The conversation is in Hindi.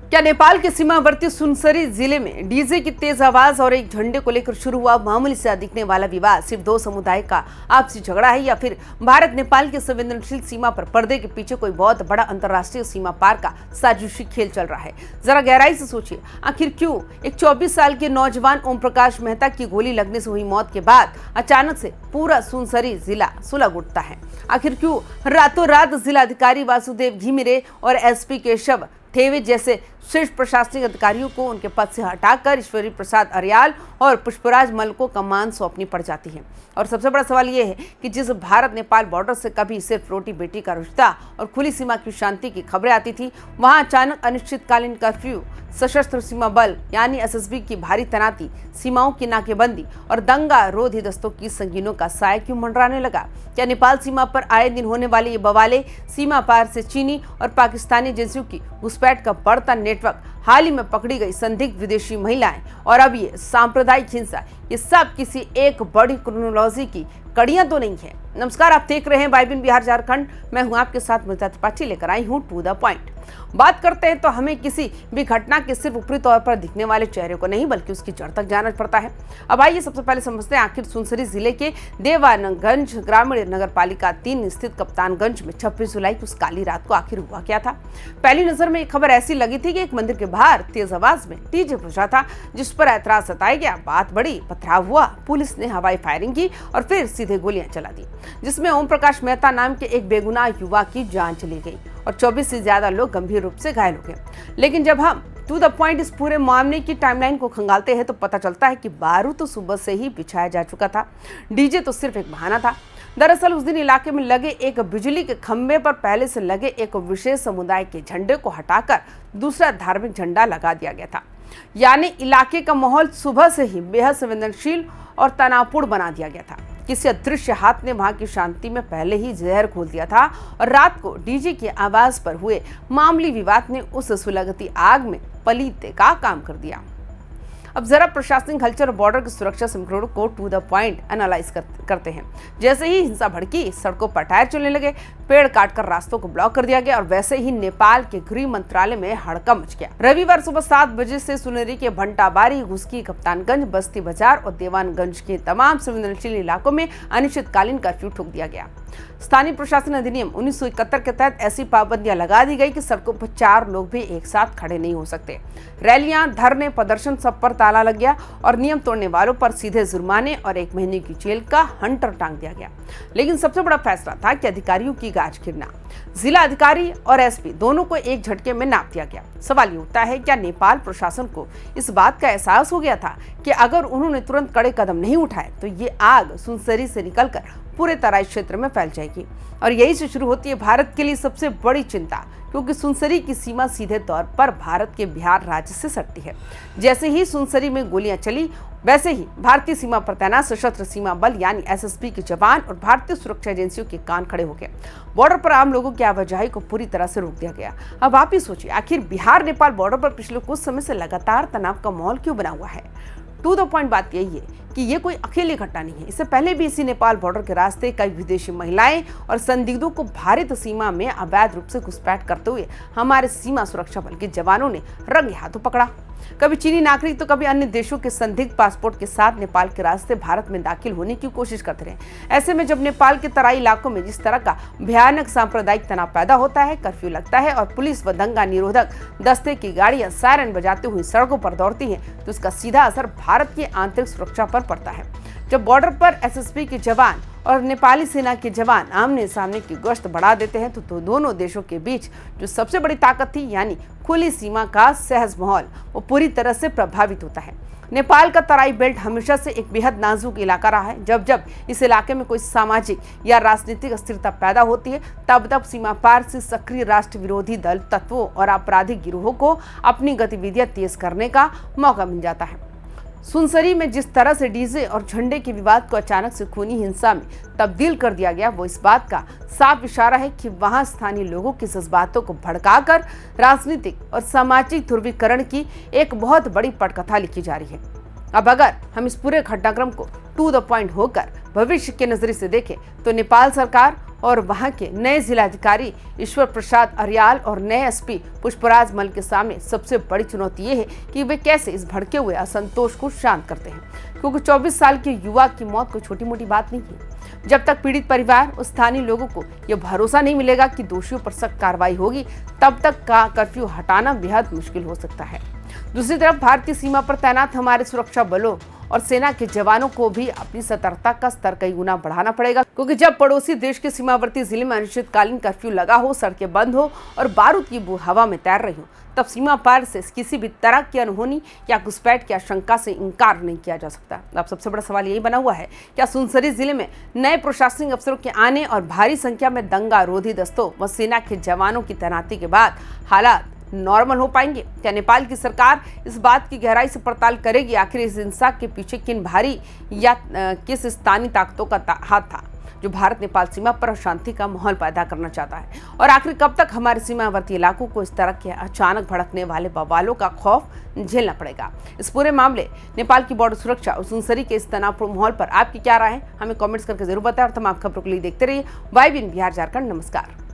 क्या नेपाल के सीमावर्ती सुनसरी जिले में डीजे की तेज आवाज और एक झंडे को लेकर शुरू हुआ मामूली से दिखने वाला विवाद सिर्फ दो समुदाय का आपसी झगड़ा है या फिर भारत नेपाल के संवेदनशील सीमा पर पर्दे के पीछे कोई बहुत बड़ा अंतर्राष्ट्रीय सीमा पार का साजिशी खेल चल रहा है? जरा गहराई से सोचिए, आखिर क्यों एक 24 साल के नौजवान ओम प्रकाश मेहता की गोली लगने से हुई मौत के बाद अचानक से पूरा सुनसरी जिला सुलग उठता है? आखिर क्यों रातों रात जिलाधिकारी वासुदेव घिमिरे और एसपी केशव थेवे जैसे शीर्ष प्रशासनिक अधिकारियों को उनके पद से हटाकर ईश्वरी प्रसाद अरियाल और पुष्पराज मल को कमान सौंपनी पड़ जाती है? और सबसे बड़ा सवाल यह है कि जिस भारत नेपाल बॉर्डर से कभी सिर्फ रोटी बेटी का रिश्ता और खुली सीमा की शांति की खबरें आती थी, वहां अचानक अनिश्चितकालीन कर्फ्यू, सशस्त्र सीमा बल यानी एसएसबी की भारी तैनाती, सीमाओं की नाकेबंदी और दंगा रोधी दस्तों की संगीनों का साया क्यों मंडराने लगा? क्या नेपाल सीमा पर आए दिन होने वाले ये बवाले, सीमा पार से चीनी और पाकिस्तानी एजेंसियों की घुसपैठ का बढ़ता नेटवर्क, हाल ही में पकड़ी गई संदिग्ध विदेशी महिलाएं और अब ये सांप्रदायिक हिंसा, ये सब किसी एक बड़ी क्रोनोलॉजी की कड़ियां तो नहीं है? नमस्कार, आप देख रहे हैं वाइबिन बिहार झारखंड। मैं हूं आपके साथ मृता त्रिपाठी, लेकर आई हूं टू द पॉइंट। बात करते हैं तो हमें किसी भी घटना के सिर्फ ऊपरी तौर पर दिखने वाले चेहरे को नहीं बल्कि उसकी जड़ तक जाना पड़ता है। अब आइए सबसे पहले समझते हैं आखिर सुनसरी जिले के देवानगंज ग्रामीण नगर पालिका 3 स्थित कप्तानगंज में 26 जुलाई की उस काली रात को आखिर हुआ क्या था। पहली नजर में एक खबर ऐसी लगी थी कि एक मंदिर के बाहर तेज आवाज में डीजे बजा था, जिस पर ऐतराज जताया गया। बात बढ़ी, पथराव हुआ, पुलिस ने हवाई फायरिंग की और फिर सीधे गोलियां चला दी, जिसमें ओम प्रकाश मेहता नाम के एक बेगुनाह युवा की जान चली गई और 24 से ज्यादा लोग गंभीर रूप से घायल हो गए। लेकिन जब हम टू द पॉइंट इस पूरे मामले की टाइमलाइन को खंगालते हैं तो पता चलता है कि बारूद तो सुबह से ही बिछाया जा चुका था, डीजे तो सिर्फ एक बहाना था। दरअसल उस दिन इलाके में लगे एक बिजली के खंभे पर पहले से लगे एक विशेष समुदाय के झंडे को हटाकर दूसरा धार्मिक झंडा लगा दिया गया था। यानी इलाके का माहौल सुबह से ही बेहद संवेदनशील और तनावपूर्ण बना दिया गया था। किसी अदृश्य हाथ ने वहां की शांति में पहले ही जहर घोल दिया था और रात को डीजे की आवाज पर हुए मामूली विवाद ने उस सुलगती आग में पलीते का काम कर दिया। अब जरा प्रशासनिक हलचल और बॉर्डर की सुरक्षा समीकरणों को टू द पॉइंट एनालाइज करते हैं। जैसे ही हिंसा भड़की, सड़कों पर टायर चलने लगे, पेड़ काटकर रास्तों को ब्लॉक कर दिया गया और वैसे ही नेपाल के गृह मंत्रालय में हड़कंप मच गया। रविवार सुबह 7 बजे से सुनसरी के भंटाबारी, घुसकी, कप्तानगंज, बस्ती बाजार और देवानगंज के तमाम संवेदनशील इलाकों में अनिश्चितकालीन कर्फ्यू ठोक दिया गया। स्थानीय प्रशासन अधिनियम 1971 के तहत ऐसी पाबंदियां लगा दी गई कि सड़कों पर 4 लोग भी एक साथ खड़े नहीं हो सकते। रैलियां, धरने, प्रदर्शन, सब पर ताला लग गया और नियम तोड़ने वालों पर सीधे जुर्माने और 1 महीने की जेल का हंटर टांग दिया गया। लेकिन सबसे बड़ा फैसला था कि अधिकारियों की गाज गिरना। जिला अधिकारी और एसपी दोनों को एक झटके में नाप दिया गया। सवाल ये उठता है, क्या नेपाल प्रशासन को इस बात का एहसास हो गया था कि अगर उन्होंने तुरंत कड़े कदम नहीं उठाए तो ये आग सुनसरी से निकलकर पूरे तराई क्षेत्र में फैल जाएगी? और यही से शुरू होती है भारत के लिए सबसे बड़ी चिंता, क्योंकि सुनसरी की सीमा सीधे तौर पर भारत के बिहार राज्य से सटती है। जैसे ही सुनसरी में गोलियां चली, वैसे ही भारतीय सीमा पर तैनात सशस्त्र सीमा बल यानी एसएसबी के जवान और भारतीय सुरक्षा एजेंसियों के कान खड़े हो गए। बॉर्डर पर आम लोगों की आवाजाही को पूरी तरह से रोक दिया गया। अब आप ही सोचिए, आखिर बिहार नेपाल बॉर्डर पर पिछले कुछ समय से लगातार तनाव का माहौल क्यों बना हुआ है? टू द पॉइंट बात यही है कि ये कोई अकेली घटना नहीं है। इससे पहले भी इसी नेपाल बॉर्डर के रास्ते कई विदेशी महिलाएं और संदिग्धों को भारत सीमा में अवैध रूप से घुसपैठ करते हुए हमारे सीमा सुरक्षा बल के जवानों ने रंगे हाथों पकड़ा। कभी चीनी नागरिक तो कभी अन्य देशों के संदिग्ध पासपोर्ट के साथ नेपाल के रास्ते भारत में दाखिल होने की कोशिश करते रहे। ऐसे में जब नेपाल के तराई इलाकों में जिस तरह का भयानक सांप्रदायिक तनाव पैदा होता है, कर्फ्यू लगता है और पुलिस व दंगा निरोधक दस्ते की गाड़ियां सायरन बजाते हुए सड़कों पर दौड़ती हैं, तो इसका सीधा असर भारत की आंतरिक सुरक्षा पर पड़ता है। जब बॉर्डर पर एसएसबी के जवान और नेपाली सेना के जवान आमने सामने की गश्त बढ़ा देते हैं तो दोनों देशों के बीच जो सबसे बड़ी ताकत थी यानी खुली सीमा का सहज माहौल, वो पूरी तरह से प्रभावित होता है। नेपाल का तराई बेल्ट हमेशा से एक बेहद नाजुक इलाका रहा है। जब जब इस इलाके में कोई सामाजिक या राजनीतिक अस्थिरता पैदा होती है, तब तब सीमा पार से सक्रिय राष्ट्र विरोधी दल, तत्वों और आपराधिक गिरोहों को अपनी गतिविधियां तेज करने का मौका मिल जाता है। सुनसरी में जिस तरह से डीजे और झंडे के विवाद को अचानक से खूनी हिंसा में तब्दील कर दिया गया, वो इस बात का साफ इशारा है कि वहां स्थानीय लोगों के जज्बातों को भड़काकर राजनीतिक और सामाजिक ध्रुवीकरण की एक बहुत बड़ी पटकथा लिखी जा रही है। अब अगर हम इस पूरे घटनाक्रम को टू द पॉइंट होकर भविष्य के नजरिए से देखें तो नेपाल सरकार और वहां के नए जिलाधिकारी ईश्वर प्रसाद अरियाल और नए एसपी पुष्पराज मल के सामने सबसे बड़ी चुनौती ये है कि वे कैसे इस भड़के हुए असंतोष को शांत करते हैं, क्योंकि 24 साल के युवा की मौत कोई छोटी मोटी बात नहीं है। जब तक पीड़ित परिवार और स्थानीय लोगों को यह भरोसा नहीं मिलेगा कि दोषियों पर सख्त कार्रवाई होगी, तब तक का कर्फ्यू हटाना बेहद मुश्किल हो सकता है। दूसरी तरफ भारतीय सीमा पर तैनात हमारे सुरक्षा बलों और सेना के जवानों को भी अपनी सतर्कता का स्तर कई गुना बढ़ाना पड़ेगा, क्योंकि जब पड़ोसी देश के सीमावर्ती जिले में अनिश्चितकालीन कर्फ्यू लगा हो, सड़कें बंद हो और बारूद की बू हवा में तैर रही हो, तब सीमा पार से किसी भी तरह की अनहोनी या घुसपैठ की आशंका से इनकार नहीं किया जा सकता। अब सबसे बड़ा सवाल यही बना हुआ है, क्या सुनसरी जिले में नए प्रशासनिक अफसरों के आने और भारी संख्या में दंगा रोधी दस्तों व सेना के जवानों की तैनाती के बाद हालात नॉर्मल हो पाएंगे? क्या नेपाल की सरकार इस बात की गहराई से पड़ताल करेगी आखिर इस हिंसा के पीछे किन भारी या किस स्थानीय ताकतों का हाथ था जो भारत नेपाल सीमा पर अशांति का माहौल पैदा करना चाहता है? और आखिर कब तक हमारे सीमावर्ती इलाकों को इस तरह के अचानक भड़कने वाले बवालों का खौफ झेलना पड़ेगा? इस पूरे मामले नेपाल की बॉर्डर सुरक्षा और सुनसरी के इस तनावपूर्ण माहौल पर आपकी क्या राय है? हमें कमेंट्स करके जरूर बताएं और तमाम खबरों के लिए देखते रहिए YBN बिहार झारखंड। नमस्कार।